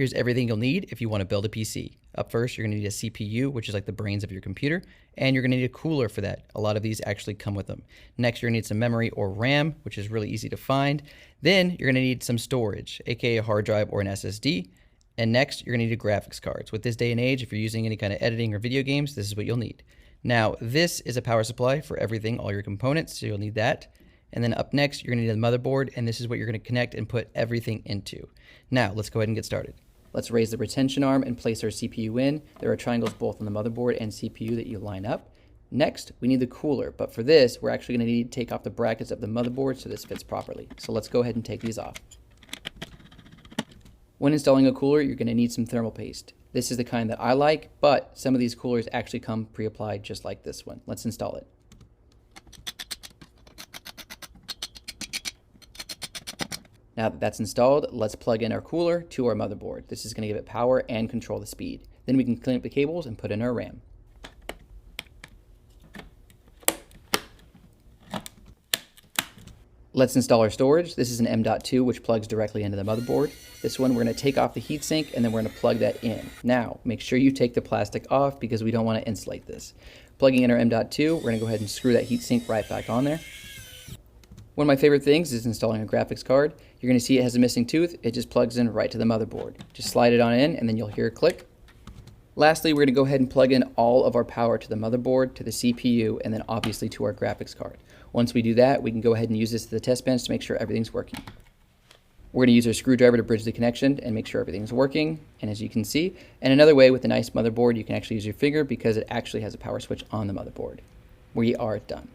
Here's everything you'll need if you want to build a PC. Up first, you're going to need a CPU, which is like the brains of your computer, and you're going to need a cooler for that. A lot of these actually come with them. Next, you're going to need some memory or RAM, which is really easy to find. Then you're going to need some storage, aka a hard drive or an SSD. And next, you're going to need graphics cards. With this day and age, if you're using any kind of editing or video games, this is what you'll need. Now, this is a power supply for everything, all your components, so you'll need that. And then up next, you're going to need a motherboard, and this is what you're going to connect and put everything into. Now, let's go ahead and get started. Let's raise the retention arm and place our CPU in. There are triangles both on the motherboard and CPU that you line up. Next, we need the cooler, but for this, we're actually going to need to take off the brackets of the motherboard so this fits properly. So let's go ahead and take these off. When installing a cooler, you're going to need some thermal paste. This is the kind that I like, but some of these coolers actually come pre-applied just like this one. Let's install it. Now that that's installed, let's plug in our cooler to our motherboard. This is going to give it power and control the speed. Then we can clean up the cables and put in our RAM. Let's install our storage. This is an M.2 which plugs directly into the motherboard. This one we're going to take off the heatsink and then we're going to plug that in. Now make sure you take the plastic off because we don't want to insulate this. Plugging in our M.2, we're going to go ahead and screw that heatsink right back on there. One of my favorite things is installing a graphics card. You're going to see it has a missing tooth. It just plugs in right to the motherboard. Just slide it on in and then you'll hear a click. Lastly, we're going to go ahead and plug in all of our power to the motherboard, to the CPU, and then obviously to our graphics card. Once we do that, we can go ahead and use this to the test bench to make sure everything's working. We're going to use our screwdriver to bridge the connection and make sure everything's working, and as you can see, and another way with a nice motherboard, you can actually use your finger because it actually has a power switch on the motherboard. We are done.